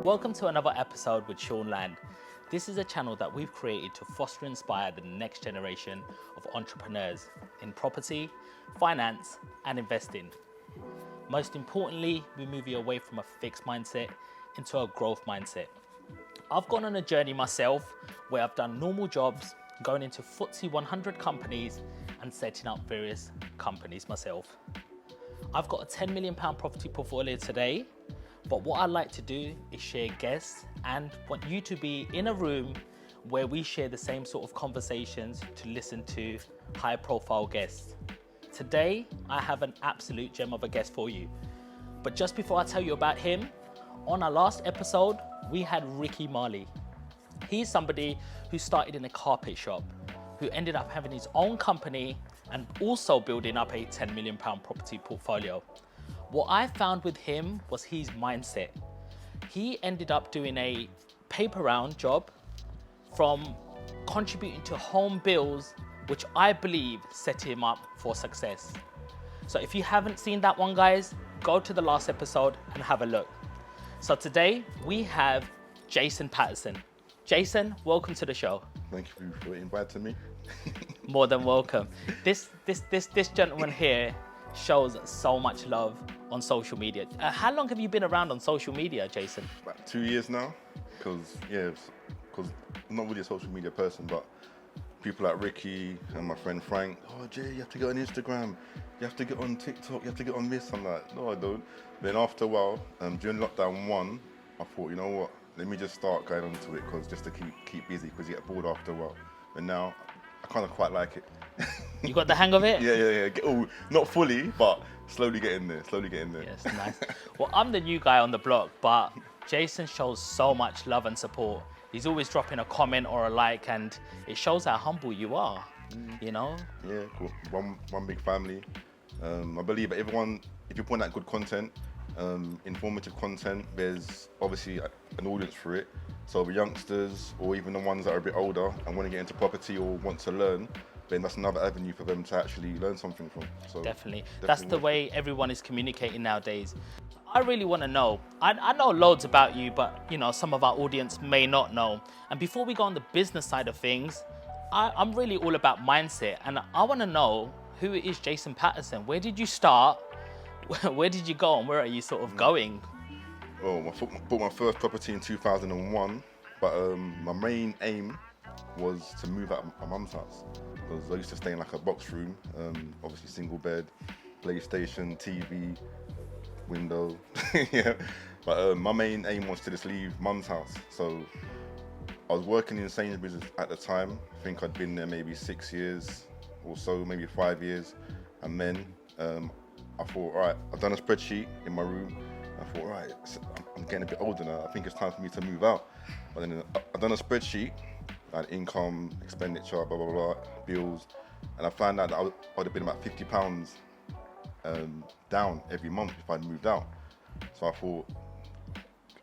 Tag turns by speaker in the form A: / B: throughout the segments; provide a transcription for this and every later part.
A: Welcome to another episode with Sean Land. This is a channel that we've created to foster and inspire the next generation of entrepreneurs in property, finance, and investing. Most importantly, we move you away from a fixed mindset into a growth mindset. I've gone on a journey myself where I've done normal jobs, going into FTSE 100 companies and setting up various companies myself. I've got a £10 million property portfolio today, but what I like to do is share guests and want you to be in a room where we share the same sort of conversations to listen to high profile guests. Today, I have an absolute gem of a guest for you. But just before I tell you about him, on our last episode, we had Ricky Marley. He's somebody who started in a carpet shop, who ended up having his own company and also building up a £10 million property portfolio. What I found with him was his mindset. He ended up doing a paper round job from contributing to home bills, which I believe set him up for success. So if you haven't seen that one, guys, go to the last episode and have a look. So today we have Jason Patterson. Jason, welcome to the show.
B: Thank you for inviting me.
A: More than welcome. This gentleman here shows so much love on social media. How long have you been around on social media, Jason?
B: About 2 years now, because I'm not really a social media person, but people like Ricky and my friend Frank, oh Jay, you have to get on Instagram, you have to get on TikTok, you have to get on this. I'm like, no, I don't. Then after a while, during lockdown 1, I thought, you know what, let me just start going onto it, because just to keep busy, because you get bored after a while. And now I kind of quite like it.
A: You got the hang of it?
B: Yeah. Oh, not fully, but slowly getting there.
A: Yes, nice. Well, I'm the new guy on the block, but Jason shows so much love and support. He's always dropping a comment or a like, and it shows how humble you are, you know?
B: Yeah, cool. One big family. I believe that everyone, if you put out good content, informative content, there's obviously an audience for it. So the youngsters, or even the ones that are a bit older and want to get into property or want to learn, then that's another avenue for them to actually learn something from. So
A: Definitely. That's the way everyone is communicating nowadays. I really want to know. I know loads about you, but you know, some of our audience may not know. And before we go on the business side of things, I'm really all about mindset, and I want to know, who is Jason Patterson? Where did you start? Where did you go, and where are you sort of going?
B: Well, I bought my first property in 2001, but my main aim was to move out of my mum's house, because I used to stay in like a box room, obviously single bed, PlayStation, TV, window, yeah. But my main aim was to just leave mum's house. So I was working in Sainsbury's at the time. I think I'd been there maybe 6 years or so, maybe 5 years. And then I thought, all right, I've done a spreadsheet in my room. I thought, all right, I'm getting a bit older now. I think it's time for me to move out. But then I've done a spreadsheet, like income, expenditure, blah, blah, blah, bills. And I found out that I would have been about £50 down every month if I'd moved out. So I thought,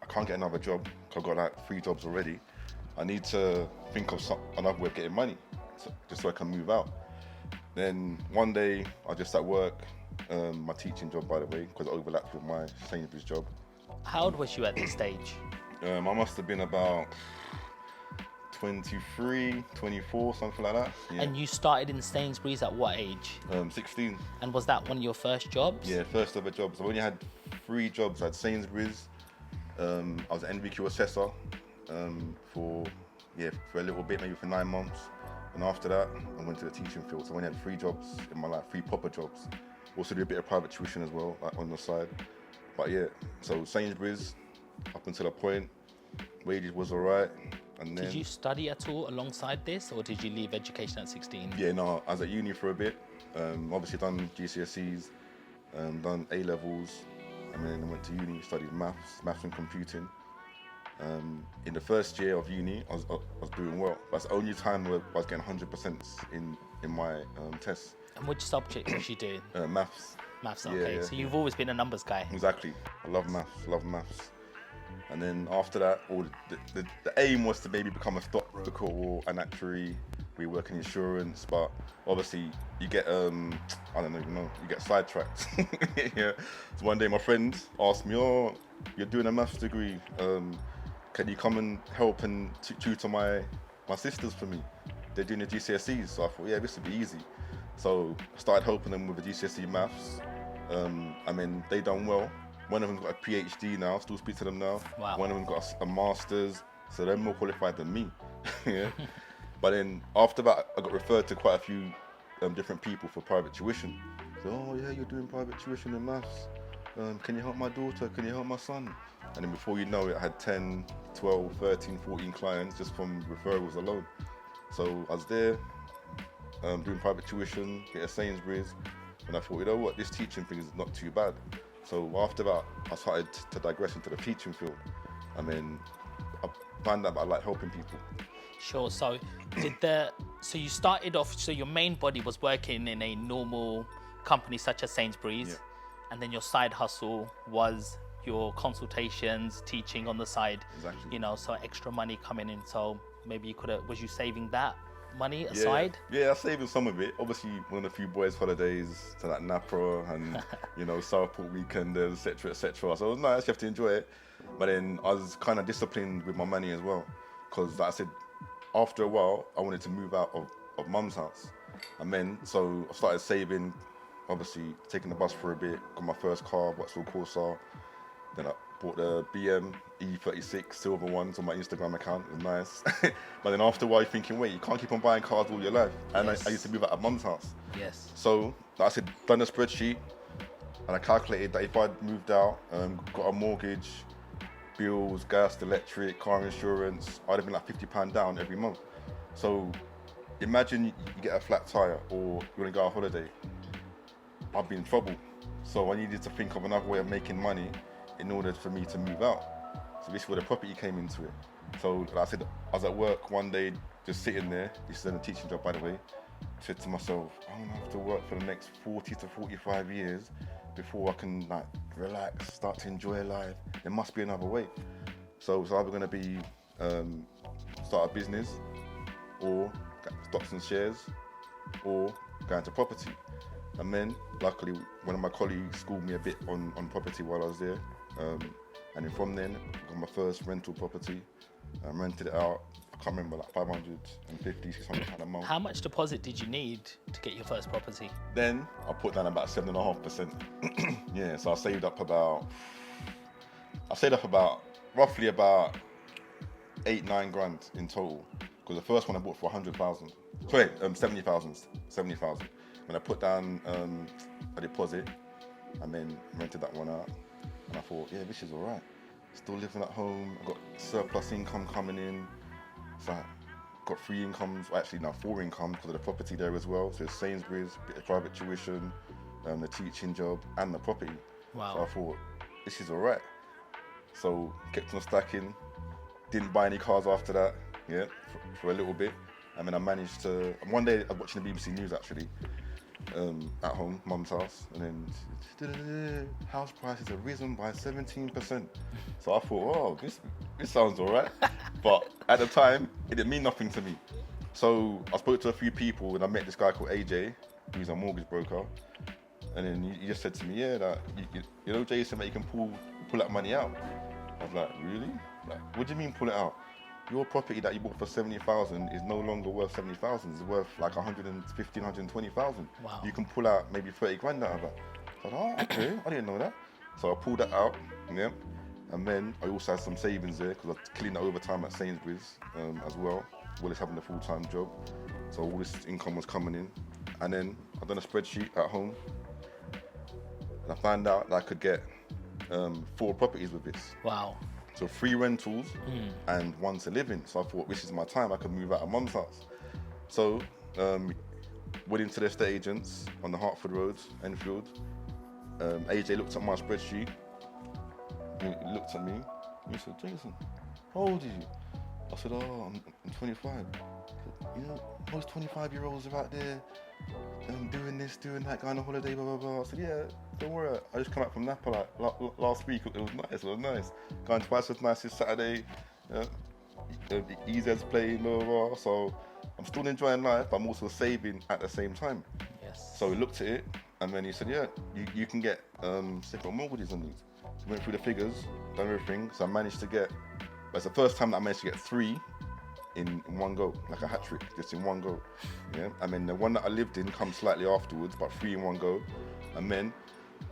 B: I can't get another job, because I've got like 3 jobs already. I need to think of another way of getting money, just so I can move out. Then one day, I just at work, my teaching job, by the way, because it overlapped with my Sainsbury's job.
A: How old was you at this stage?
B: I must have been about 23, 24, something like that. Yeah.
A: And you started in Sainsbury's at what age?
B: 16.
A: And was that one of your first jobs?
B: Yeah, first ever jobs. I only had 3 jobs. I had Sainsbury's. I was an NVQ assessor for a little bit, maybe for 9 months. And after that, I went to the teaching field. So I only had 3 jobs in my life, 3 proper jobs. Also do a bit of private tuition as well, like on the side. But yeah, so Sainsbury's, up until a point, wages was all right. And then,
A: did you study at all alongside this, or did you leave education at 16?
B: Yeah, no, I was at uni for a bit. Obviously done GCSEs, done A-levels, and then I went to uni, studied maths and computing. In the first year of uni, I was doing well. That's the only time where I was getting 100% in my tests.
A: And which subject was you doing?
B: Maths.
A: Maths, okay.
B: Yeah.
A: So you've always been a numbers guy.
B: Exactly. I love maths. And then after that, the aim was to maybe become a stockbroker or an actuary. We work in insurance, but obviously you get, I don't even know, you get sidetracked. Yeah. So one day my friend asked me, oh, you're doing a maths degree, can you come and help and tutor my sisters for me? They're doing the GCSEs, so I thought, yeah, this would be easy. So I started helping them with the GCSE maths. I mean, they done well. One of them's got a PhD now, still speak to them now.
A: Wow.
B: One of them got a master's, so they're more qualified than me. Yeah. But then after that, I got referred to quite a few different people for private tuition. So, oh yeah, you're doing private tuition in maths. Can you help my daughter? Can you help my son? And then before you know it, I had 10, 12, 13, 14 clients just from referrals alone. So I was there doing private tuition, get a Sainsbury's, and I thought, you know what, this teaching thing is not too bad. So after that, I started to digress into the teaching field. I mean, I found out that I like helping people.
A: Sure. So so you started off, so your main body was working in a normal company such as Sainsbury's,
B: Yeah.
A: and then your side hustle was your consultations, teaching on the side.
B: Exactly.
A: You know, so extra money coming in. So maybe you was you saving that money aside?
B: Yeah, I saved some of it. Obviously, went on a few boys' holidays to like Napa and Southport weekenders, etc., etc. So it was nice. You have to enjoy it. But then I was kind of disciplined with my money as well, because like I said, after a while, I wanted to move out of mum's house. And then, so I started saving, obviously taking the bus for a bit, got my first car, Vauxhall Corsa. Then I bought the BM E36 silver ones on my Instagram account. It was nice. But then after a while, you're thinking, wait, you can't keep on buying cars all your life. And
A: Yes.
B: I used to move out of mum's house.
A: Yes.
B: So like I said, done a spreadsheet, and I calculated that if I'd moved out, got a mortgage, bills, gas, electric, car insurance, I'd have been like £50 down every month. So imagine you get a flat tire or you want to go on holiday. I'd be in trouble. So I needed to think of another way of making money in order for me to move out. So this is where the property came into it. So like I said, I was at work one day, just sitting there. This is a teaching job, by the way. Said to myself, I'm gonna have to work for the next 40 to 45 years before I can like relax, start to enjoy life. There must be another way. So it's either gonna be start a business, or get stocks and shares, or go into property. And then luckily one of my colleagues schooled me a bit on property while I was there. And then from then I got my first rental property, rented it out. I can't remember, like 550, 600 pounds a month.
A: How much deposit did you need to get your first property?
B: Then I put down about 7.5%. Yeah, so I saved up about roughly about 8-9 grand in total. Because the first one I bought for 100,000. Sorry, 70,000. When I put down a deposit and then rented that one out, and I thought, yeah, this is all right. Still living at home. I got surplus income coming in. So I got 3 incomes, well, actually now 4 incomes because of the property there as well. So Sainsbury's, bit of private tuition, the teaching job, and the property.
A: Wow.
B: So I thought, this is all right. So kept on stacking. Didn't buy any cars after that, yeah, for a little bit. And then I managed to, one day I was watching the BBC News actually, at home, mum's house, and then house prices have risen by 17%. So I thought, oh, this sounds all right. But at the time, it didn't mean nothing to me. So I spoke to a few people and I met this guy called AJ, who's a mortgage broker. And then he just said to me, yeah, that you know, Jason, that you can pull that money out. I was like, really? Like, what do you mean pull it out? Your property that you bought for 70,000 is no longer worth 70,000. It's worth like 115, 120,000.
A: Wow.
B: You can pull out maybe 30 grand out of that. So I was like, oh, okay, I didn't know that. So I pulled that out, yeah. And then I also had some savings there because I was killing the overtime at Sainsbury's as well as having a full-time job. So all this income was coming in. And then I done a spreadsheet at home. And I found out that I could get 4 properties with this.
A: Wow.
B: So 3 rentals and 1 to live in. So I thought, this is my time. I could move out of mum's house. So went into the estate agents on the Hertford Road, Enfield. AJ looked at my spreadsheet. He looked at me. He said, Jason, how old are you? I said, oh, I'm 25. Said, you know, most 25-year-olds are out there doing this, doing that, going on holiday, blah, blah, blah. I said, yeah, don't worry. I just come back from Napa like last week. It was nice. Going twice as nice as Saturday. EZ's playing, blah, blah, blah. So I'm still enjoying life, but I'm also saving at the same time.
A: Yes.
B: So he looked at it, and then he said, yeah, you can get separate mortgages on these. So went through the figures, done everything. So I managed to get But it's the first time that I managed to get 3 in one go, like a hat trick, just in one go. Yeah. I mean, the one that I lived in comes slightly afterwards, but 3 in one go. And then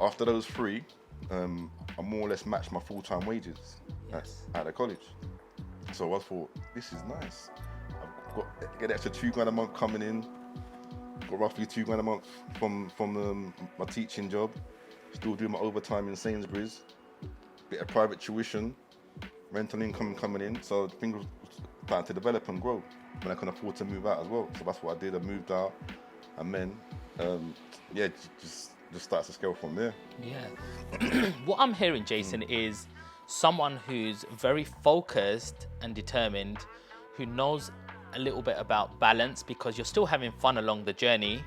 B: after those 3, I more or less matched my full-time wages at the college. So I thought, this is nice. I've got get an extra £2 a month coming in. Got roughly £2 a month from my teaching job. Still doing my overtime in Sainsbury's. Bit of private tuition, rental income coming in. So things were starting to develop and grow when I can afford to move out as well. So that's what I did. I moved out, and then just starts to scale from there.
A: Yeah. What I'm hearing, Jason, is someone who's very focused and determined, who knows a little bit about balance, because you're still having fun along the journey,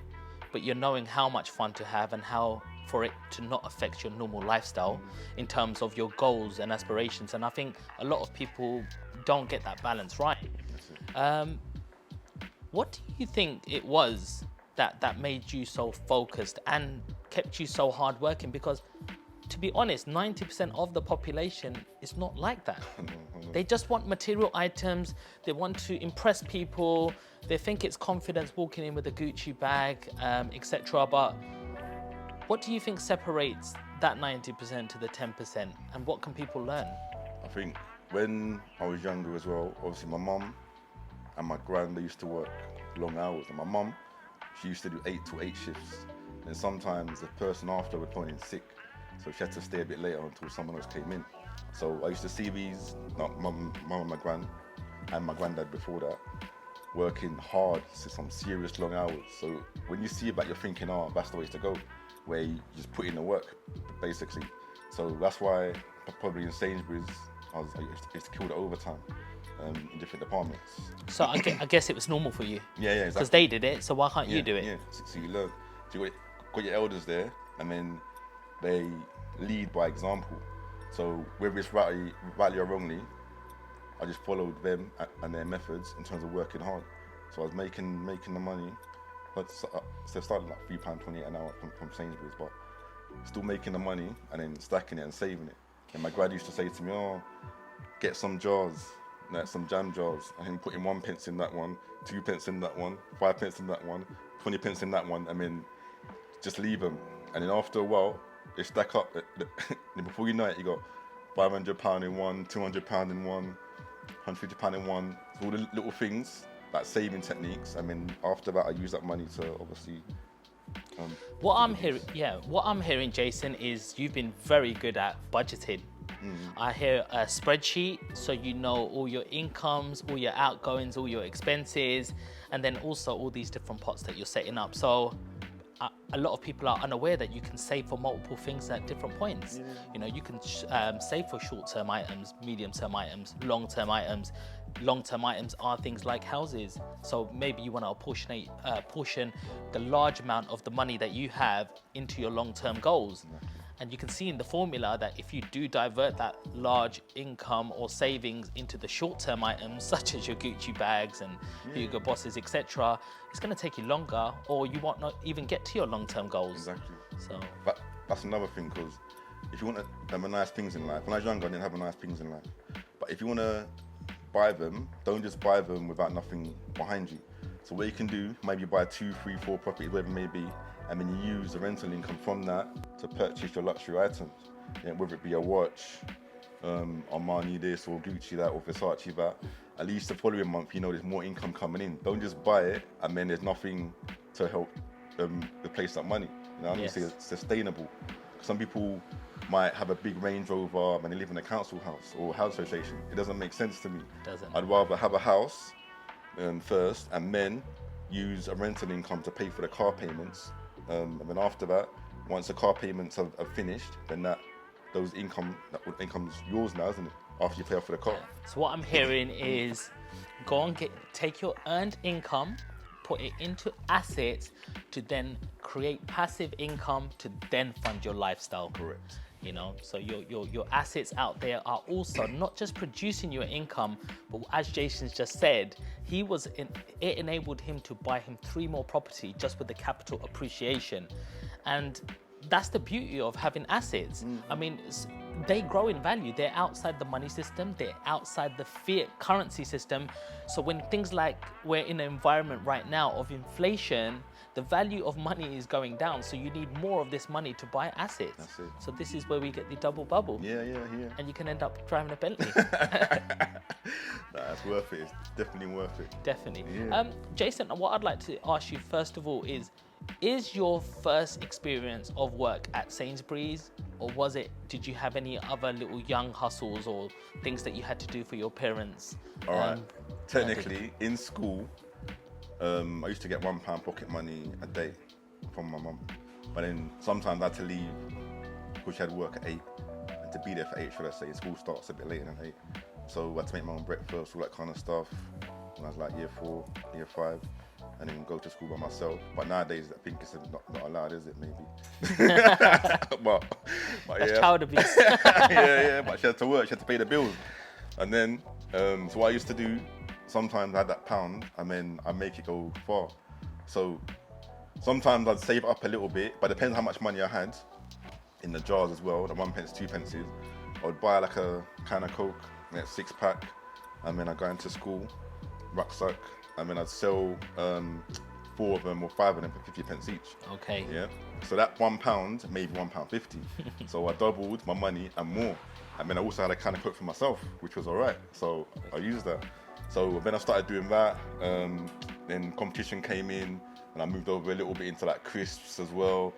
A: but you're knowing how much fun to have and how for it to not affect your normal lifestyle in terms of your goals and aspirations. And I think a lot of people don't get that balance right. What do you think it was that made you so focused and kept you so hardworking? Because to be honest, 90% of the population is not like that. They just want material items. They want to impress people. They think it's confidence walking in with a Gucci bag, etc. But what do you think separates that 90% to the 10%? And what can people learn?
B: I think when I was younger as well, obviously my mum and my gran, they used to work long hours. And my mum, she used to do 8 to 8 shifts. And sometimes the person after would call in sick. So she had to stay a bit later until someone else came in. So I used to see these, mum and my gran, and my granddad before that, working hard, some serious long hours. So when you see that, you're thinking, oh, that's the way to go, where you just put in the work, basically. So that's why probably in Sainsbury's, I used to kill the overtime in different departments.
A: So I guess it was normal for you.
B: Yeah, exactly.
A: Because they did it, so why can't you do it?
B: Yeah, so you learn. So you got your elders there, and then they lead by example. So whether it's rightly or wrongly, I just followed them and their methods in terms of working hard. So I was making the money, but so I started like £3.28 an hour from Sainsbury's, but still making the money and then stacking it and saving it. And my grad used to say to me, oh, get some jars, like some jam jars, and then putting 1 pence in that one, 2 pence in that one, 5 pence in that one, 20 pence in that one, and then just leave them. And then after a while, they stack up. And before you know it, you got £500 in one, £200 in one, £150 in one. So all the little things, like saving techniques. I mean, after that, I use that money to obviously.
A: What I'm hearing, Jason, is you've been very good at budgeting. I hear a spreadsheet, so you know all your incomes, all your outgoings, all your expenses, and then also all these different pots that you're setting up. So a lot of people are unaware that you can save for multiple things at different points. Yeah. You know, you can save for short-term items, medium-term items, long-term items. Long-term items are things like houses. So maybe you want to portion the large amount of the money that you have into your long-term goals. Yeah. And you can see in the formula that if you do divert that large income or savings into the short-term items, such as your Gucci bags and Hugo Bosses, etc., it's going to take you longer, or you won't not even get to your long-term goals.
B: Exactly.
A: So,
B: but that's another thing, because if you want to have nice things in life, when I was younger, I didn't have nice things in life. But if you want to buy them, don't just buy them without nothing behind you. So what you can do, maybe buy 2, 3, 4 properties, whatever it may be, and then you use the rental income from that to purchase your luxury items. Yeah, whether it be a watch, Armani this, or Gucci that, or Versace that. At least the following month, you know there's more income coming in. Don't just buy it and then there's nothing to help replace that money. You know, I'm gonna say it's sustainable. Some people might have a big Range Rover and they live in a council house or house association. It doesn't make sense to me. I'd rather have a house first and then use a rental income to pay for the car payments. And then after that, once the car payments have finished, then that income's yours now, isn't it? After you pay off for the car.
A: So what I'm hearing is go and take your earned income, put it into assets to then create passive income to then fund your lifestyle.
B: Correct.
A: You know, so your assets out there are also not just producing your income, but as Jason's just said, it enabled him to buy him 3 more property just with the capital appreciation. And that's the beauty of having assets. I mean, they grow in value. They're outside the money system. They're outside the fiat currency system. So when things like we're in an environment right now of inflation, the value of money is going down. So you need more of this money to buy assets.
B: That's it.
A: So this is where we get the double bubble.
B: Yeah.
A: And you can end up driving a Bentley.
B: That's worth it. It's definitely worth it.
A: Definitely.
B: Yeah.
A: Jason, what I'd like to ask you first of all is your first experience of work at Sainsbury's, or did you have any other little young hustles or things that you had to do for your parents?
B: All right. Technically, in school, I used to get £1 pocket money a day from my mum. But then sometimes I had to leave because she had work at 8. And to be there for 8, should I say. School starts a bit later than 8. So I had to make my own breakfast, all that kind of stuff. When I was like year 4, year 5. And then go to school by myself. But nowadays, I think it's not allowed, is it? Maybe. but
A: That's
B: yeah.
A: child abuse.
B: yeah. But she had to work. She had to pay the bills. And then, so what I used to do, sometimes I had that £1, and then I make it go far. So sometimes I'd save up a little bit, but it depends how much money I had in the jars as well. The 1 pence, 2 pences. I would buy like a can of Coke, like 6-pack, and then I'd go into school, rucksack. And then I'd sell 4 of them or 5 of them for 50 pence each.
A: Okay.
B: Yeah. So that £1 made £1.50. So I doubled my money and more. And then I also had a can of Coke for myself, which was all right. So I used that. So then I started doing that. Then competition came in, and I moved over a little bit into like crisps as well.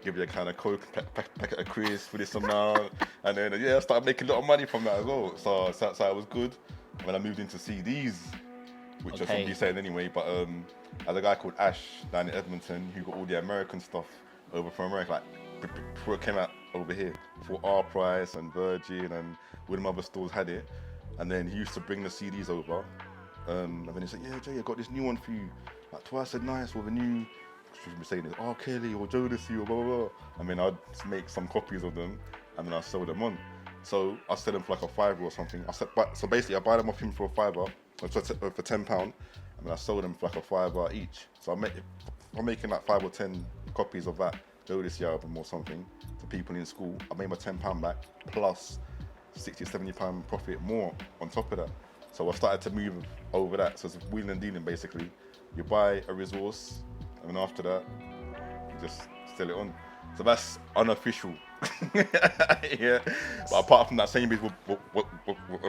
B: Give you a can of Coke, packet of crisps for this amount. And then I started making a lot of money from that as well. So it was good. And then I moved into CDs, which I shouldn't be saying anyway, but I had a guy called Ash down in Edmonton who got all the American stuff over from America, like before it came out over here, before R Price and Virgin and all them other stores had it. And then he used to bring the CDs over, and then he said, yeah, Jay, I got this new one for you, like Twice as Nice with a new, should be saying this, R. Kelly or Jodeci or blah, blah, blah. I mean, I'd make some copies of them, and then I'd sell them on. So I sell them for like a £5 or something. So basically I buy them off him for a £5, for £10, and then I sold them for like a £5 each. So I'm making like 5 or 10 copies of that Jodeci album or something to people in school. I made my £10 back plus £60, £70 profit more on top of that. So I started to move over that. So it's wheeling and dealing basically. You buy a resource, and then after that, you just sell it on. So that's unofficial. Yeah. But apart from that, Sainsbury's was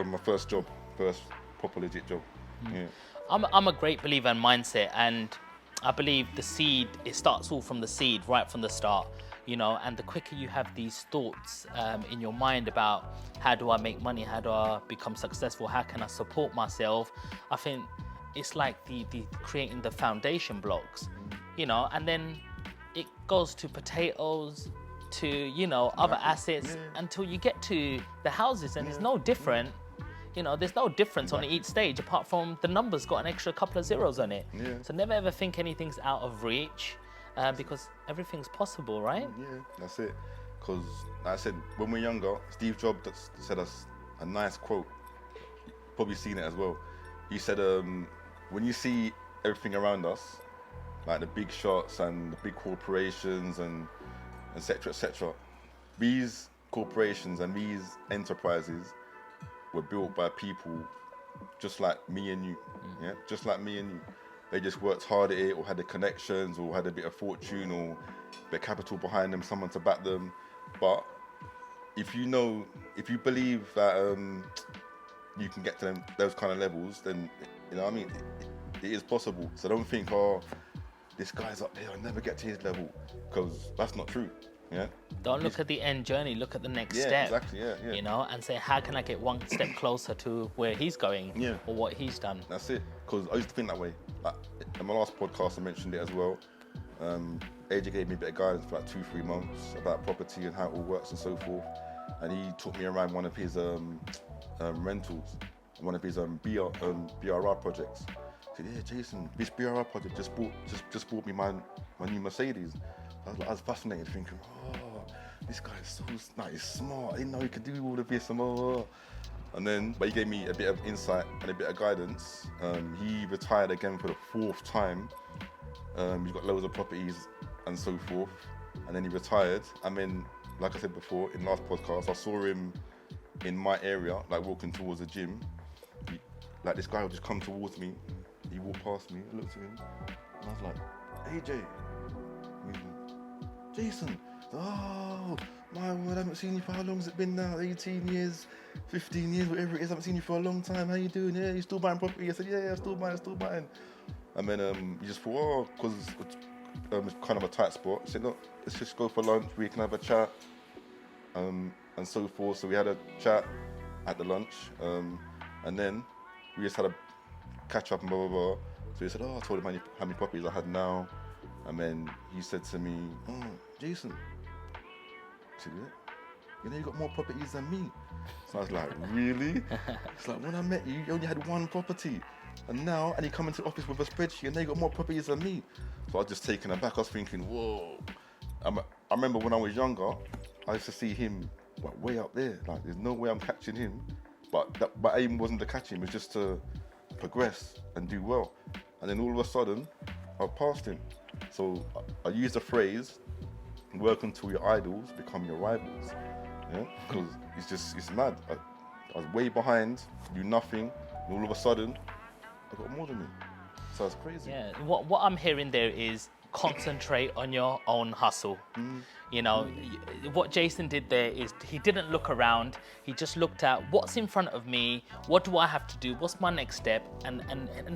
B: my first job, first proper legit job. Yeah.
A: I'm a great believer in mindset, and I believe it starts all from the seed, right from the start, and the quicker you have these thoughts in your mind about how do I make money, how do I become successful, how can I support myself, I think it's like the creating the foundation blocks, and then it goes to potatoes, to, other assets, until you get to the houses, and it's no different. There's no difference on each stage apart from the number's got an extra couple of zeros on it.
B: Yeah.
A: So never ever think anything's out of reach, because everything's possible, right?
B: Yeah, that's it. Because, like I said, when we're younger, Steve Jobs said us a nice quote. You've probably seen it as well. He said, when you see everything around us, like the big shots and the big corporations and et cetera, these corporations and these enterprises were built by people just like me and you, yeah, just like me and you. They just worked hard at it, or had the connections, or had a bit of fortune, or a bit of capital behind them, someone to back them. But if you believe that you can get to those kind of levels, then what I mean, it is possible. So don't think, oh, this guy's up there, I'll never get to his level, because that's not true. Yeah.
A: Don't look at the end journey, look at the next step.
B: Yeah, exactly, yeah.
A: And say, how can I get one step closer to where he's going, or what he's done?
B: That's it. Because I used to think that way. Like, in my last podcast, I mentioned it as well. AJ gave me a bit of guidance for like 2-3 months about property and how it all works and so forth. And he took me around one of his rentals, one of his BRR projects. He said, yeah, Jason, this BRR project just bought me my new Mercedes. I was fascinated, thinking, oh, this guy is so he's smart. I didn't know he could do all of this and all. But he gave me a bit of insight and a bit of guidance. He retired again for the 4th time. He's got loads of properties and so forth. And then he retired. And then like I said before in last podcast, I saw him in my area, like walking towards the gym. Like this guy would just come towards me. He walked past me, I looked at him, and I was like, "Hey Jay," Jason. Oh my word, I haven't seen you for how long has it been now? 18 years, 15 years, whatever it is. I haven't seen you for a long time. How you doing? Yeah, you still buying property? I said, yeah, still buying. And then you just thought, oh, because it's kind of a tight spot. I said, look, let's just go for lunch. We can have a chat, and so forth. So we had a chat at the lunch, and then we just had a catch up and blah blah blah. So he said, oh, I told him how many properties I had now, and then he said to me, oh, Jason. I said, yeah. You know, you got more properties than me. So I was like, really? It's like, when I met you, you only had one property. And you come into the office with a spreadsheet and now you got more properties than me. So I was just taken aback. I was thinking, whoa. I remember when I was younger, I used to see him like, way up there. Like, there's no way I'm catching him. But my aim wasn't to catch him, it was just to progress and do well. And then all of a sudden, I passed him. So I used the phrase, work until your idols become your rivals. Yeah, because it's mad. I was way behind, knew nothing, and all of a sudden, I got more than him. So it's crazy.
A: Yeah, what I'm hearing there is concentrate on your own hustle. You know, what Jason did there is he didn't look around. He just looked at what's in front of me. What do I have to do? What's my next step? And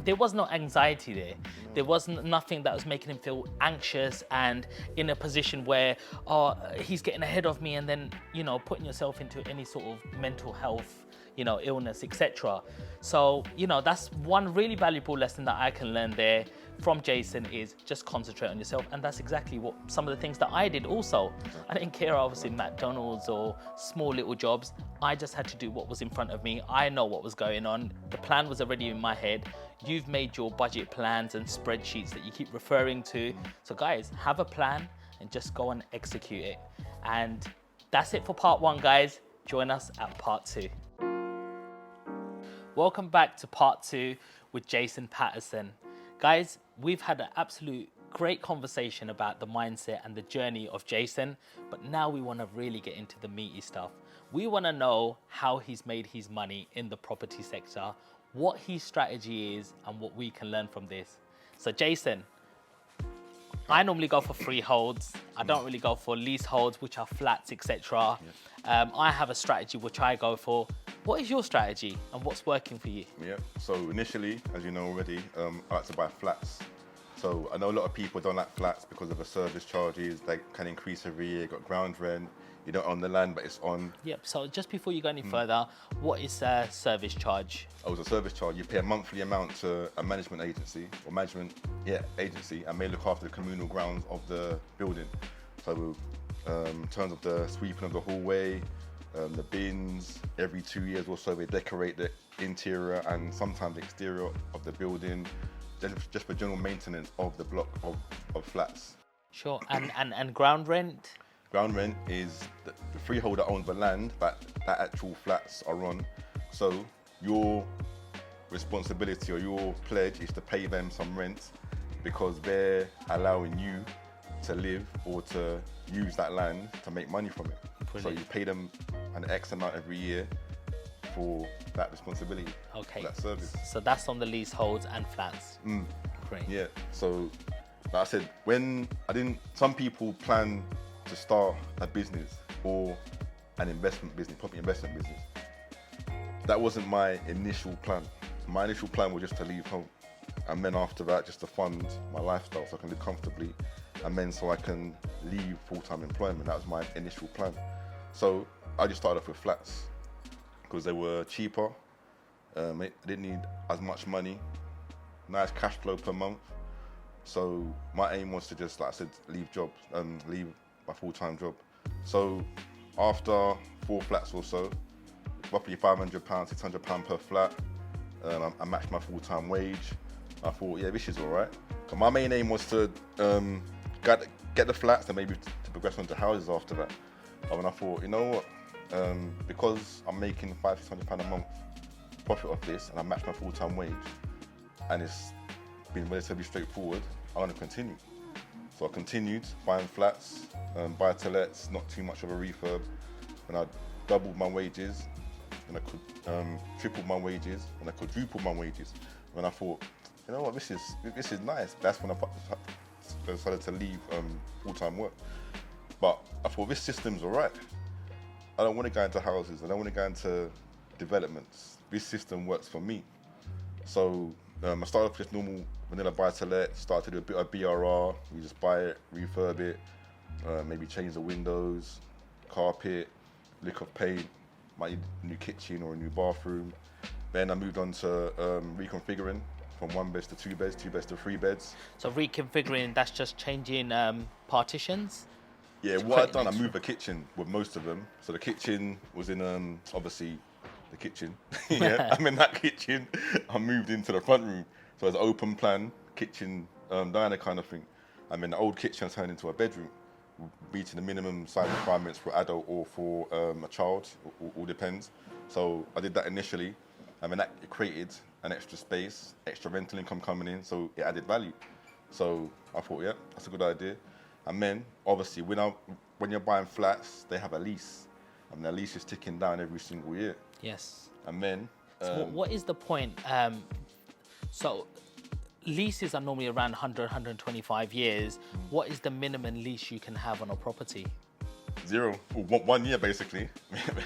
A: there was no anxiety there. There wasn't nothing that was making him feel anxious and in a position where, oh, he's getting ahead of me, and then, you know, putting yourself into any sort of mental health, you know, illness, etc. So, you know, that's one really valuable lesson that I can learn there from Jason, is just concentrate on yourself. And that's exactly what some of the things that I did also. I didn't care, obviously, McDonald's or small little jobs. I just had to do what was in front of me. I know what was going on. The plan was already in my head. You've made your budget plans and spreadsheets that you keep referring to. So guys, have a plan and just go and execute it. And that's it for part one, guys. Join us at part two. Welcome back to part two with Jason Patterson. Guys, we've had an absolute great conversation about the mindset and the journey of Jason, but now we want to really get into the meaty stuff. We want to know how he's made his money in the property sector, what his strategy is, and what we can learn from this. So Jason, I normally go for freeholds. I don't really go for leaseholds, which are flats, etc. I have a strategy which I go for. What is your strategy and what's working for you?
B: Yeah, so initially, as you know already, I like to buy flats. So I know a lot of people don't like flats because of the service charges. They can increase every year, got ground rent. You don't own the land, but it's on.
A: Yep, so just before you go any further, what is a service charge?
B: Oh, it's a service charge. You pay a monthly amount to a management agency, agency, and may look after the communal grounds of the building. So in terms of the sweeping of the hallway, the bins, every 2 years or so they decorate the interior and sometimes the exterior of the building, just for general maintenance of the block of flats.
A: Sure, and ground rent?
B: Ground rent is the freeholder owns the land that actual flats are on. So your responsibility or your pledge is to pay them some rent because they're allowing you to live or to use that land to make money from it. Brilliant. So you pay them an X amount every year for that responsibility,
A: okay,
B: that service.
A: So that's on the leaseholds and flats. Great.
B: Yeah, so like I said, some people plan to start a business or an investment business, property investment business. That wasn't my initial plan. My initial plan was just to leave home. And then after that, just to fund my lifestyle so I can live comfortably. And then so I can leave full-time employment. That was my initial plan. So I just started off with flats because they were cheaper. I didn't need as much money. Nice cash flow per month. So my aim was to just, like I said, leave my full-time job. So after 4 flats or so, roughly £500, £600 per flat, I matched my full-time wage. I thought, yeah, this is all right. But my main aim was to get the flats and maybe to progress onto houses after that. But when I thought, you know what, because I'm making £500-600 a month profit off this and I matched my full-time wage and it's been relatively straightforward, I want to continue. So I continued buying flats, buy-to-lets, not too much of a refurb. And I doubled my wages, and I could triple my wages, and I quadruple my wages. And I thought, you know what, this is nice. That's when I decided to leave full-time work. But I thought this system's all right. I don't want to go into houses. I don't want to go into developments. This system works for me. So I started off with just normal vanilla buy-to-let, started to do a bit of BRR. We just buy it, refurb it, maybe change the windows, carpet, lick of paint, might need a new kitchen or a new bathroom. Then I moved on to reconfiguring from 1 beds to 2 beds, 2 beds to 3 beds.
A: So reconfiguring, that's just changing partitions?
B: Yeah, what I've done, I moved the kitchen with most of them. So the kitchen was in, obviously, the kitchen. Yeah, I'm in that kitchen. I moved into the front room. So it's an open plan, kitchen, diner kind of thing. And then the old kitchen turned into a bedroom, meeting the minimum size requirements for adult or for a child, all depends. So I did that initially. And then that created an extra space, extra rental income coming in, so it added value. So I thought, yeah, that's a good idea. And then, obviously, when you're buying flats, they have a lease. And the lease is ticking down every single year.
A: Yes.
B: And then...
A: So what is the point? So leases are normally around 100, 125 years. What is the minimum lease you can have on a property?
B: 0. Well, 1 year, basically.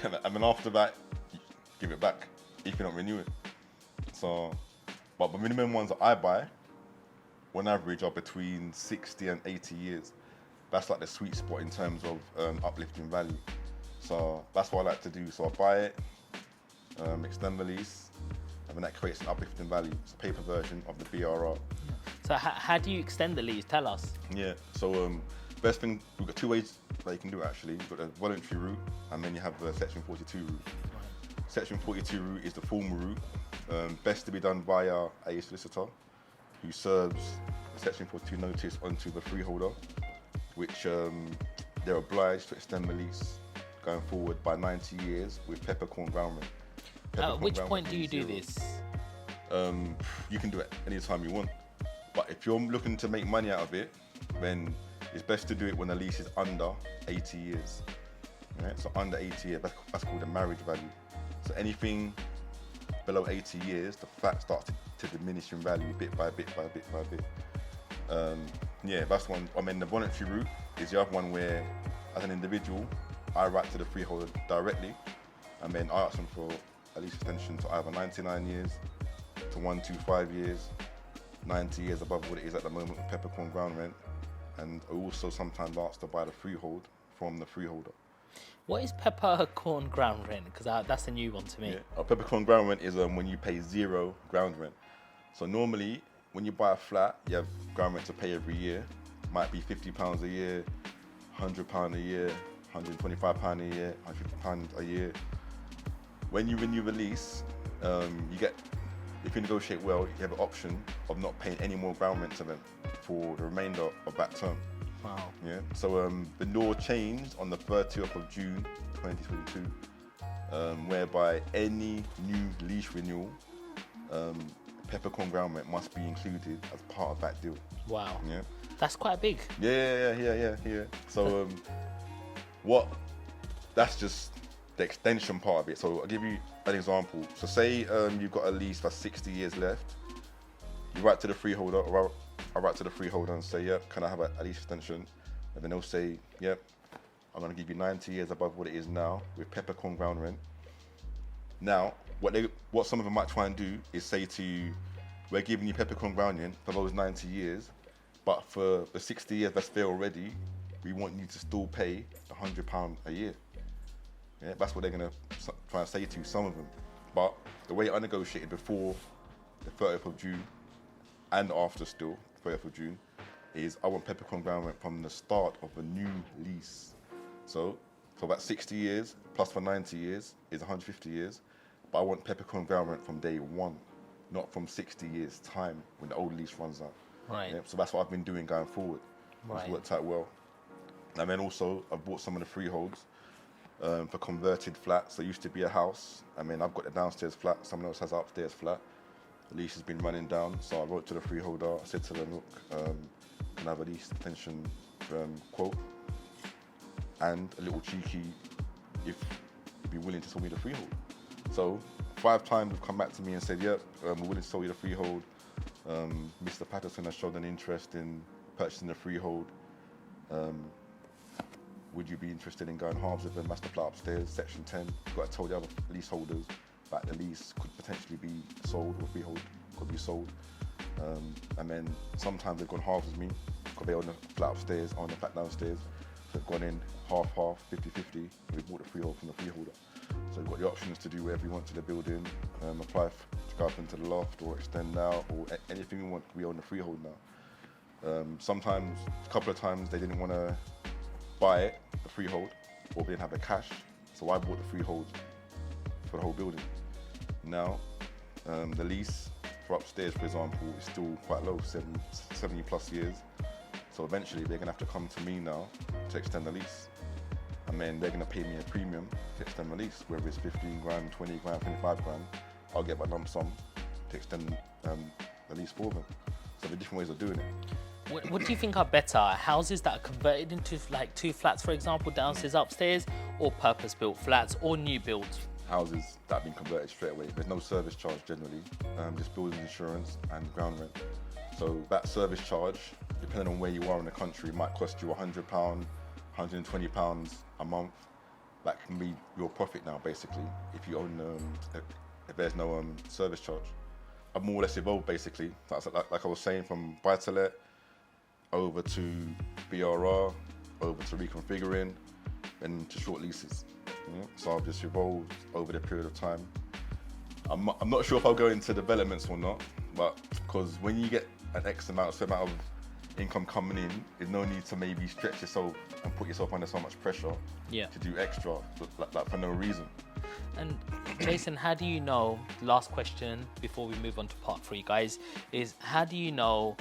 B: And then after that, give it back if you don't renew it. So, but the minimum ones that I buy, on average, are between 60 and 80 years. That's like the sweet spot in terms of uplifting value. So that's what I like to do. So I buy it, extend the lease, and then that creates an uplifting value. It's a paper version of the BRR.
A: So how do you extend the lease? Tell us.
B: Yeah, so best thing, we've got 2 ways that you can do it actually. You've got the voluntary route, and then you have the Section 42 route. Section 42 route is the formal route, best to be done via a solicitor who serves the Section 42 notice onto the freeholder, which they're obliged to extend the lease going forward by 90 years with peppercorn ground rent.
A: At which point do you do this?
B: You can do it anytime you want. But if you're looking to make money out of it, then it's best to do it when the lease is under 80 years. Right? So under 80 years, that's called a marriage value. So anything below 80 years, the flat starts to diminish in value bit by bit by bit by bit. Yeah, that's one. I mean, the voluntary route is the other one where, as an individual, I write to the freeholder directly, and then I ask them for a lease extension to either 99 years to 125 years, 90 years above what it is at the moment with peppercorn ground rent, and I also sometimes ask to buy the freehold from the freeholder.
A: What is peppercorn ground rent? Because that's a new one to me.
B: Yeah. Peppercorn ground rent is when you pay 0 ground rent. So normally, when you buy a flat, you have ground rent to pay every year. Might be £50 a year, £100 a year, £125 a year, £150 a year. When you renew the lease, you get, if you negotiate well, you have an option of not paying any more ground rent to them for the remainder of that term.
A: Wow.
B: Yeah. So the law changed on the 30th of June 2022, whereby any new lease renewal, peppercorn ground rent must be included as part of that deal.
A: Wow.
B: Yeah.
A: That's quite big.
B: Yeah. So that's just the extension part of it. So I'll give you an example. So say you've got a lease for 60 years left. You write to the freeholder, or I write to the freeholder and say, yeah, can I have a lease extension? And then they'll say, yeah, I'm going to give you 90 years above what it is now with peppercorn ground rent. Now, what some of them might try and do is say to you, we're giving you peppercorn ground rent for those 90 years, but for the 60 years that's there already, we want you to still pay £100 a year. Yeah, that's what they're going to try and say to some of them. But the way I negotiated before the 30th of June and after still, 30th of June, is I want peppercorn ground rent from the start of a new lease. So for about 60 years, plus for 90 years, is 150 years. But I want peppercorn ground rent from day one, not from 60 years' time when the old lease runs out.
A: Right.
B: Yeah, so that's what I've been doing going forward.
A: Right.
B: It's worked out well. And then also, I've bought some of the freeholds for converted flats. There used to be a house. I mean, I've got the downstairs flat. Someone else has an upstairs flat. The lease has been running down. So I wrote to the freeholder. I said to them, look, can I have a lease extension quote, and a little cheeky if you'd be willing to sell me the freehold. So 5 times they've come back to me and said, yep, we're willing to sell you the freehold. Mr. Patterson has shown an interest in purchasing the freehold. Would you be interested in going halves with the master plan upstairs, section 10? You've got to tell the other leaseholders that the lease could potentially be sold, or freehold could be sold. And then sometimes they've gone halves with me because they're on the flat upstairs, on the flat downstairs. So they've gone in half, 50-50. We bought the freehold from the freeholder. So you've got the options to do whatever you want to the building, apply to go up into the loft or extend now, or anything you want. We own the freehold now. Sometimes, a couple of times, they didn't want to buy it, the freehold, or they didn't have the cash. So I bought the freehold for the whole building. Now, the lease for upstairs, for example, is still quite low, 70 plus years. So eventually they're gonna have to come to me now to extend the lease. And then they're gonna pay me a premium to extend the lease, whether it's 15 grand, 20 grand, 25 grand, I'll get my lump sum to extend the lease for them. So there are different ways of doing it.
A: What do you think are better? Houses that are converted into like 2 flats, for example, downstairs, upstairs, or purpose-built flats, or new builds?
B: Houses that have been converted straight away. There's no service charge generally, just building insurance and ground rent. So that service charge, depending on where you are in the country, might cost you £100, £120 a month. That can be your profit now, basically, if you own, if there's no service charge. I've more or less evolved, basically. Like I was saying, from buy-to-let over to BRR, over to reconfiguring, and to short leases. Yeah. So I've just evolved over the period of time. I'm not sure if I'll go into developments or not, but because when you get an X amount of income coming in, there's no need to maybe stretch yourself and put yourself under so much pressure to do extra, like for no reason.
A: And Jason, how do you know, last question before we move on to part 3, guys, is how do you know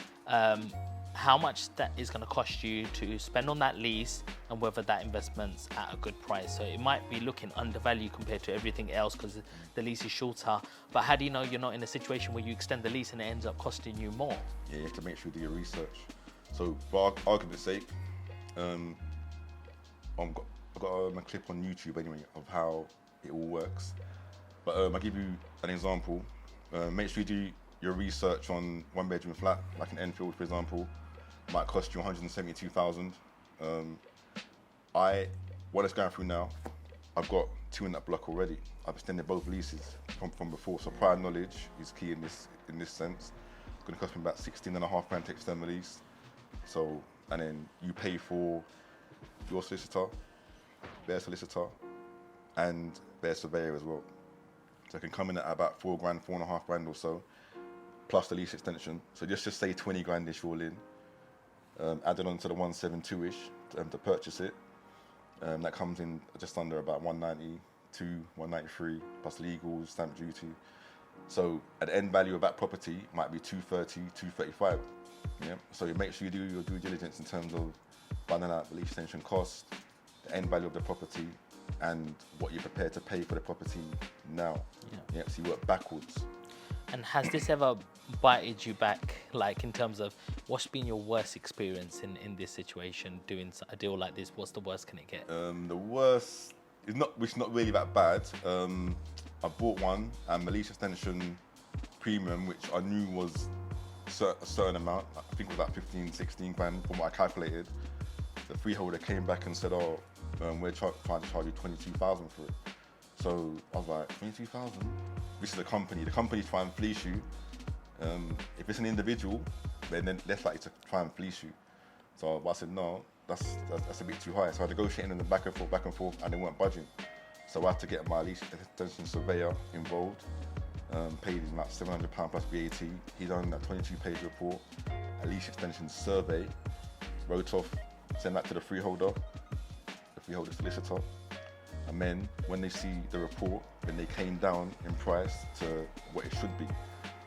A: how much that is going to cost you to spend on that lease and whether that investment's at a good price? So it might be looking undervalued compared to everything else because the lease is shorter, but how do you know you're not in a situation where you extend the lease and it ends up costing you more?
B: Yeah, you have to make sure you do your research. So for argument's sake, I've got a clip on YouTube anyway of how it all works. But I'll give you an example. Make sure you do your research on 1-bedroom flat, like in Enfield, for example. Might cost you 172,000. What it's going through now, I've got 2 in that block already. I've extended both leases from before, so prior knowledge is key in this sense. It's going to cost me about 16.5 grand to extend the lease. So, and then you pay for your solicitor, their solicitor, and their surveyor as well. So it can come in at about 4 grand, 4.5 grand or so, plus the lease extension. So just say 20 grand-ish all in. Added on to the 172-ish to purchase it. That comes in just under about 192, 193 plus legals, stamp duty. So at the end value of that property might be 230, 235. Yeah. So you make sure you do your due diligence in terms of finding out the lease extension cost, the end value of the property, and what you're prepared to pay for the property now. Yeah. So you work backwards.
A: And has this ever bited you back, like in terms of what's been your worst experience in this situation, doing a deal like this? What's the worst can it get?
B: The worst is not really that bad. I bought one and the lease extension premium, which I knew was a certain amount, I think it was about 15, 16 grand from what I calculated. The freeholder came back and said, oh, we're trying to charge you 22,000 for it. So I was like, 22,000? This is a company. The company's trying to fleece you. If it's an individual, then less likely to try and fleece you. So I said, no, that's a bit too high. So I negotiated in the back and forth, and they weren't budging. So I had to get my lease extension surveyor involved. Paid him about £700 plus VAT. He done that 22-page report, a lease extension survey, wrote off, sent that to the freeholder solicitor. And then when they see the report, then they came down in price to what it should be.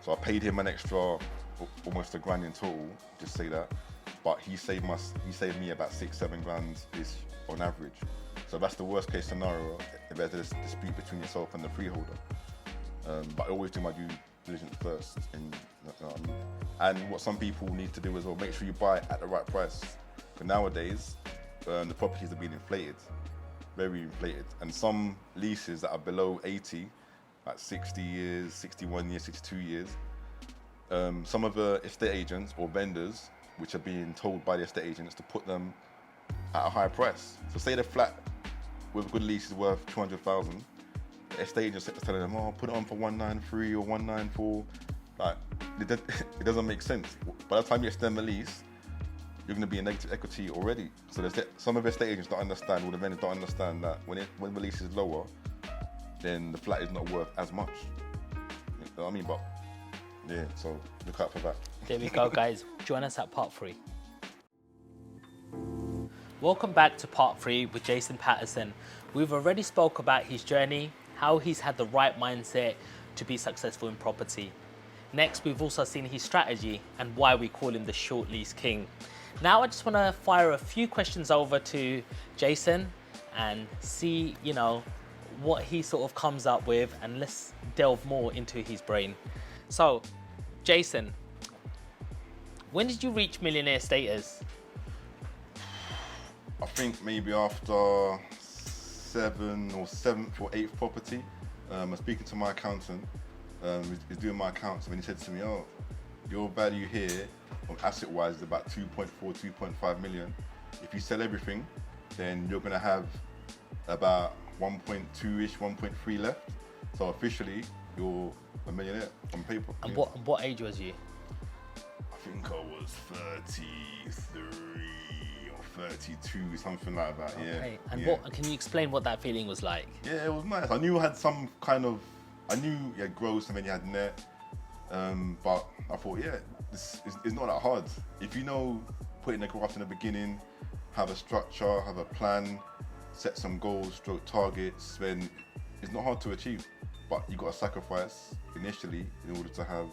B: So I paid him an extra, almost £1 grand in total, just say that. But he saved me about 6-7 grand on average. So that's the worst case scenario if there's a dispute between yourself and the freeholder. But I always do my due diligence first. And, and what some people need to do as well, make sure you buy at the right price. But nowadays, the properties are being inflated, very inflated. And some leases that are below 80, like 60 years, 61 years, 62 years, some of the estate agents or vendors, which are being told by the estate agents to put them at a higher price. So say the flat with a good lease is worth 200,000, the estate agent is telling them, oh, put it on for 193 or 194. Like, it doesn't make sense. By the time you extend the lease, you're going to be in negative equity already. So some of the estate agents don't understand, or the vendors don't understand that when the lease is lower, then the flat is not worth as much. You know what I mean? But yeah, so look out for that.
A: There we go, guys. Join us at part 3. Welcome back to part 3 with Jason Patterson. We've already spoke about his journey, how he's had the right mindset to be successful in property. Next, we've also seen his strategy and why we call him the short lease king. Now, I just want to fire a few questions over to Jason and see, you know, what he sort of comes up with, and let's delve more into his brain. So, Jason, when did you reach millionaire status?
B: I think maybe after 7th or 8th property. I was speaking to my accountant, he's doing my accounts, and he said to me, oh, your value here, asset-wise, is about 2.4, 2.5 million. If you sell everything, then you're gonna have about 1.2-ish, 1.3 left. So officially, you're a millionaire on paper.
A: And what age was you?
B: I think I was 33 or 32, something like that.
A: Okay.
B: Yeah.
A: And
B: yeah.
A: can you explain what that feeling was like?
B: Yeah, it was nice. I knew I had some kind of, I knew you had gross and then you had net, but I thought, yeah, this is not that hard. If you know, putting the graph in the beginning, have a structure, have a plan, set some goals, stroke targets, then it's not hard to achieve. But you got to sacrifice initially in order to have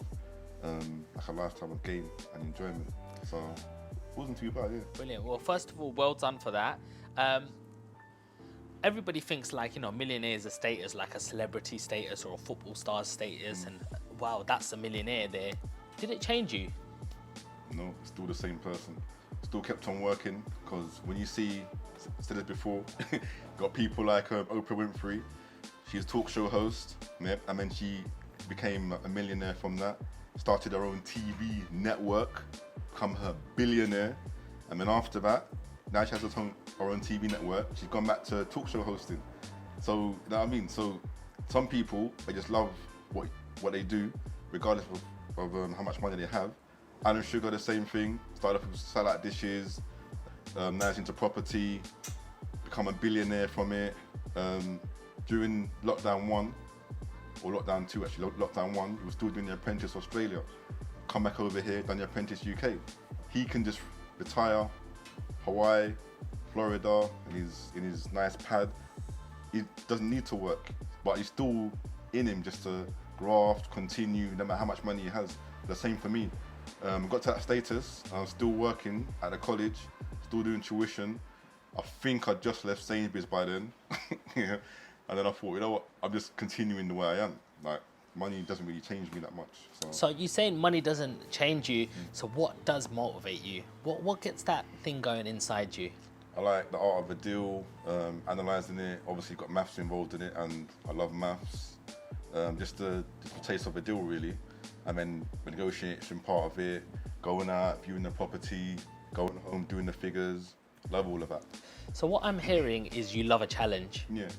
B: like a lifetime of gain and enjoyment. So it wasn't too bad, yeah.
A: Brilliant. Well, first of all, well done for that. Everybody thinks like, you know, millionaire is a status, like a celebrity status or a football star status, and wow, that's a millionaire there. Did it change you?
B: No, still the same person. Still kept on working, because when you see, said it before, got people like Oprah Winfrey. She's a talk show host, yep, and then she became a millionaire from that. Started her own TV network, become her billionaire, and then after that, now she has her own TV network. She's gone back to talk show hosting. So, you know what I mean? So, some people, they just love what they do, regardless of how much money they have. Alan Sugar, the same thing. Started off with salad dishes, now he's into property, become a billionaire from it. During lockdown 1, or lockdown 2 actually, lockdown 1, he was still doing the apprentice Australia. Come back over here, done the apprentice UK. He can just retire, Hawaii, Florida, in his nice pad. He doesn't need to work, but he's still in him just to graft, continue, no matter how much money he has. The same for me. Got to that status, I was still working at the college, still doing tuition. I think I just left Sainsbury's by then. Yeah. And then I thought, you know what, I'm just continuing the way I am. Like, money doesn't really change me that much.
A: So you're saying money doesn't change you, so what does motivate you? What gets that thing going inside you?
B: I like the art of a deal, analysing it. Obviously got maths involved in it, and I love maths. Just the taste of a deal, really. And then the negotiation part of it, going out, viewing the property, going home, doing the figures. Love all of that.
A: So what I'm hearing is you love a challenge.
B: Yeah.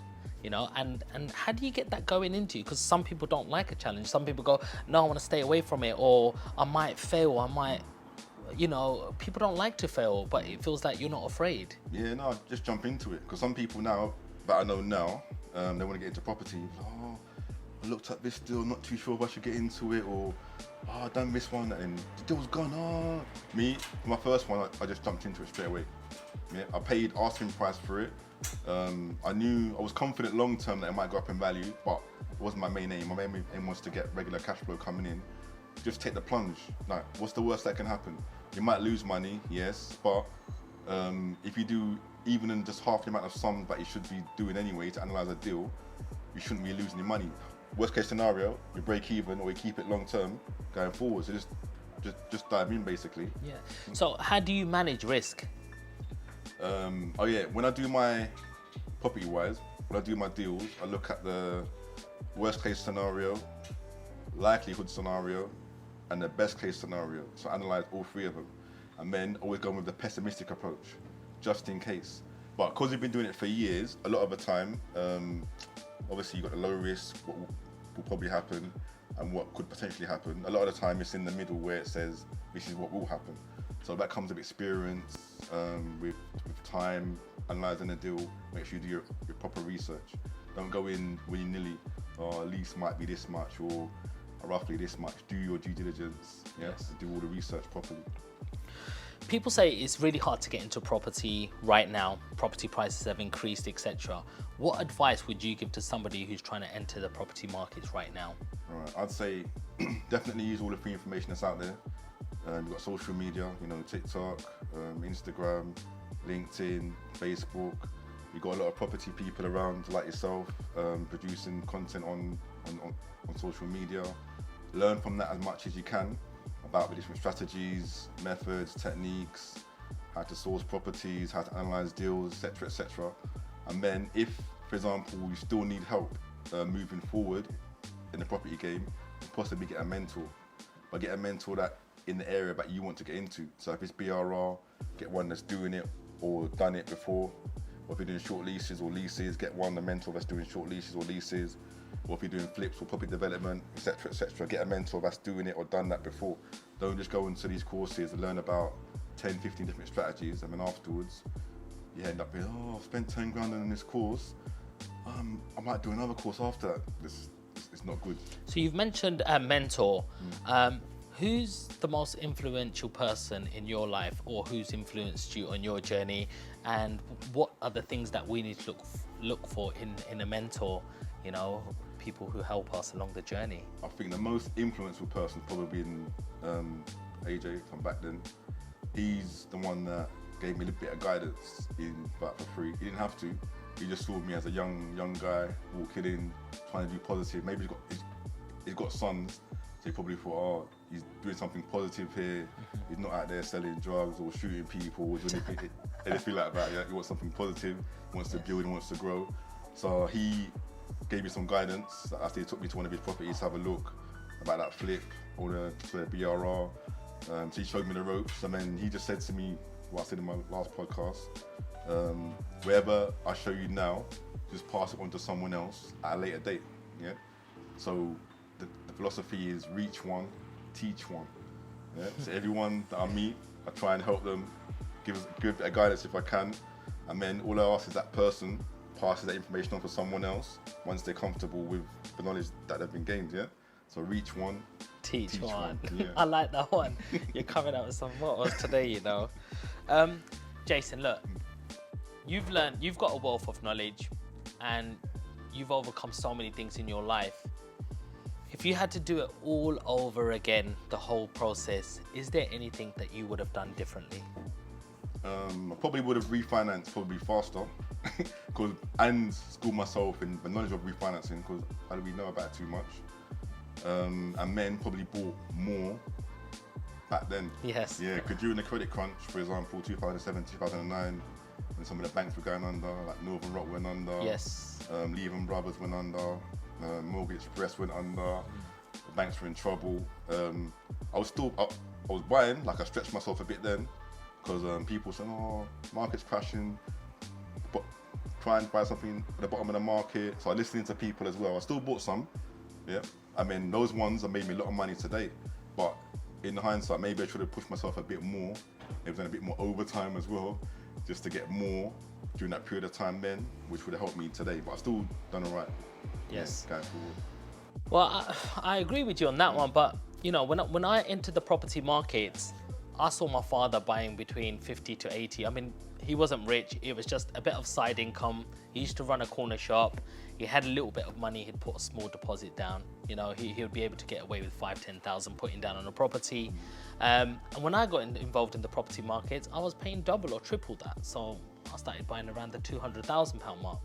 A: You know, and how do you get that going into you? Because some people don't like a challenge. Some people go, no, I want to stay away from it, or I might fail, I might, you know, people don't like to fail, but it feels like you're not afraid.
B: Yeah, no, just jump into it. Because some people now, that I know now, they want to get into property. Oh, I looked at this deal, not too sure if I should get into it, or oh, I done this one, and the deal's gone. Oh. Me, my first one, I just jumped into it straight away. Yeah, I paid asking price for it. I was confident long term that it might go up in value, but it wasn't my main aim. My main aim was to get regular cash flow coming in. Just take the plunge. Like, what's the worst that can happen? You might lose money, yes, but if you do even in just half the amount of sums that you should be doing anyway to analyze a deal, you shouldn't be losing your money. worst case scenario, you break even or you keep it long term going forward. So just dive in basically.
A: Yeah. So how do you manage risk?
B: Oh yeah, when I do my property wise, when I do my deals, I look at the worst case scenario, likelihood scenario, and the best case scenario. So I analyze all three of them, and then always go with the pessimistic approach, just in case. But because we've been doing it for years, a lot of the time, obviously you've got the low risk, what will probably happen, and what could potentially happen. A lot of the time it's in the middle where it says this is what will happen. So that comes with experience, with time, analysing the deal, make sure you do your proper research. Don't go in willy-nilly, lease might be this much or roughly this much. Do your due diligence, yes, do all the research properly.
A: People say it's really hard to get into property right now. Property prices have increased, etc. What advice would you give to somebody who's trying to enter the property markets right now?
B: All right, I'd say definitely use all the free information that's out there. You've got social media, you know, TikTok, Instagram, LinkedIn, Facebook. You've got a lot of property people around like yourself, producing content on social media. Learn from that as much as you can about the different strategies, methods, techniques, how to source properties, how to analyze deals, etc., etc. And then if, for example, you still need help moving forward in the property game, possibly get a mentor. But get a mentor that in the area that you want to get into. So if it's BRR, get one that's doing it or done it before. Or if you're doing short leases or leases, get a mentor that's doing short leases or leases. Or if you're doing flips or property development, etc., etc., get a mentor that's doing it or done that before. Don't just go into these courses and learn about 10, 15 different strategies, and then afterwards you end up being, I've spent 10 grand on this course. I might do another course after that. It's not good.
A: So you've mentioned a mentor. Who's the most influential person in your life, or who's influenced you on your journey, and what are the things that we need to look for in a mentor, you know, people who help us along the journey?
B: I think the most influential person probably been AJ from back then. He's the one that gave me a little bit of guidance for free. He didn't have to. He just saw me as a young guy walking in, trying to do positive. Maybe he's got sons, so he probably thought, he's doing something positive here. He's not out there selling drugs or shooting people or doing anything like that. Yeah? He wants something positive, he wants to build, he wants to grow. So he gave me some guidance. After he took me to one of his properties to have a look about that flip or the BRR. So he showed me the ropes, and then he just said to me what I said in my last podcast, wherever I show you now, just pass it on to someone else at a later date. Yeah. So the philosophy is reach one, teach one. Yeah. So everyone that I meet, I try and help them, give a bit of guidance if I can, and then all I ask is that person passes that information on to someone else once they're comfortable with the knowledge that they've been gained. Yeah. So reach one, teach one. Yeah.
A: I like that one. You're coming out with some mottos today, you know. Jason, look, you've got a wealth of knowledge, and you've overcome so many things in your life. If you had to do it all over again, the whole process, is there anything that you would have done differently?
B: I probably would have refinanced probably faster and schooled myself in the knowledge of refinancing, because I don't really know about it too much. And then probably bought more back then.
A: Yes.
B: Yeah, because during the credit crunch, for example, 2007, 2009, when some of the banks were going under, like Northern Rock went under.
A: Yes.
B: Lehman Brothers went under. Mortgage Express went under. The banks were in trouble. I was buying, like I stretched myself a bit then, because people said, market's crashing, but try and buy something at the bottom of the market. So I listened to people as well. I still bought some, yeah. I mean, those ones have made me a lot of money today, but in hindsight, maybe I should have pushed myself a bit more. Maybe done a bit more overtime as well, just to get more during that period of time then, which would have helped me today. But I've still done all right.
A: Yes.
B: Yeah, going forward.
A: Well, I agree with you on that one, but you know, when I entered the property markets, I saw my father buying between 50 to 80. I mean, he wasn't rich. It was just a bit of side income. He used to run a corner shop. He had a little bit of money. He'd put a small deposit down. You know, he would be able to get away with 5,000-10,000 putting down on a property. And when I got involved in the property markets, I was paying double or triple that. So I started buying around the £200,000 mark.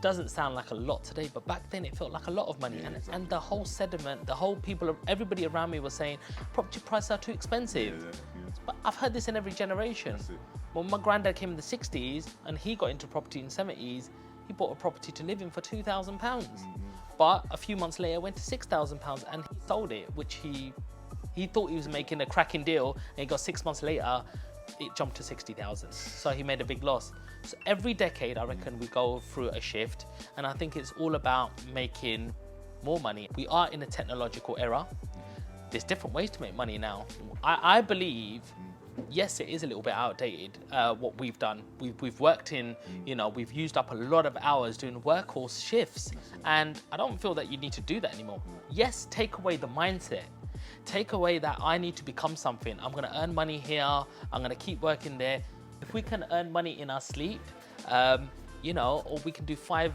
A: doesn't sound like a lot today, but back then it felt like a lot of money.
B: Yeah,
A: and
B: exactly.
A: and the whole sediment, the whole people, everybody around me was saying property prices are too expensive.
B: Yeah.
A: But I've heard this in every generation.
B: That's it.
A: Well, my granddad came in the 60s and he got into property in the 70s. He bought a property to live in for £2,000. But a few months later, it went to £6,000 and he sold it, which he thought he was making a cracking deal, and he got 6 months later, it jumped to 60,000. So he made a big loss. So every decade, I reckon we go through a shift, and I think it's all about making more money. We are in a technological era. There's different ways to make money now. I believe, yes, it is a little bit outdated, what we've done. We've worked in, you know, we've used up a lot of hours doing workhorse shifts, and I don't feel that you need to do that anymore. Yes, take away the mindset. Take away that I need to become something. I'm going to earn money here. I'm going to keep working there. If we can earn money in our sleep, you know, or we can do five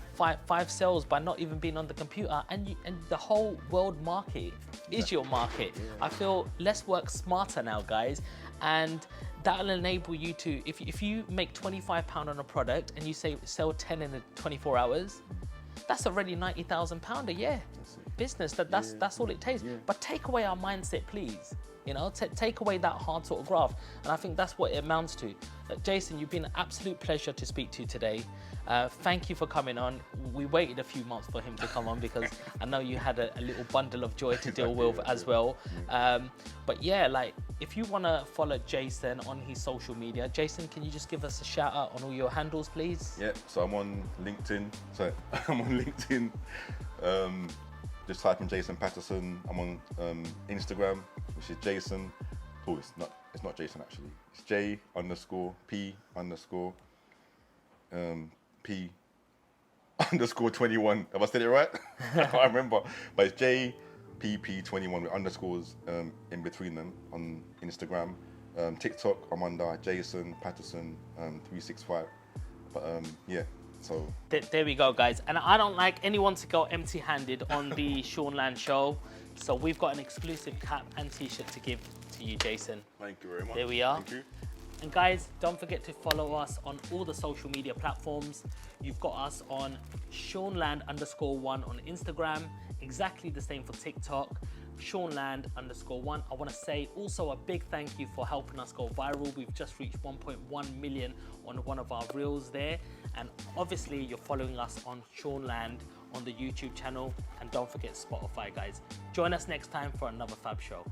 A: sales by not even being on the computer, and the whole world market is your market. I feel let's work smarter now, guys, and that'll enable you to, if you make £25 on a product and you say sell 10 in 24 hours, that's already £90,000 a year business. That's all it takes. But take away our mindset, please. You know, take away that hard sort of graft, and I think that's what it amounts to. Jason, you've been an absolute pleasure to speak to today. Thank you for coming on. We waited a few months for him to come on because I know you had a little bundle of joy to deal with as well. But yeah, like, if you want to follow Jason on his social media, Jason, can you just give us a shout out on all your handles, please?
B: Yeah, so I'm on LinkedIn. Just type in Jason Patterson. I'm on Instagram, which is Jason. Oh, it's not Jason actually. It's J_P_P_21. Have I said it right? I can't remember. But it's JPP21 with underscores in between them on Instagram. TikTok, I'm under Jason Patterson 365. But yeah. So
A: there we go, guys. And I don't like anyone to go empty-handed on the Sean Land show. So we've got an exclusive cap and t-shirt to give to you, Jason.
B: thank you very much.
A: There we are.
B: Thank you.
A: And guys, don't forget to follow us on all the social media platforms. You've got us on SeanLand_1 on Instagram. Exactly the same for TikTok. SeanLand_1. I want to say also a big thank you for helping us go viral. We've just reached 1.1 million on one of our reels there. And obviously you're following us on Sean Land on the YouTube channel. And don't forget Spotify, guys. Join us next time for another Fab Show.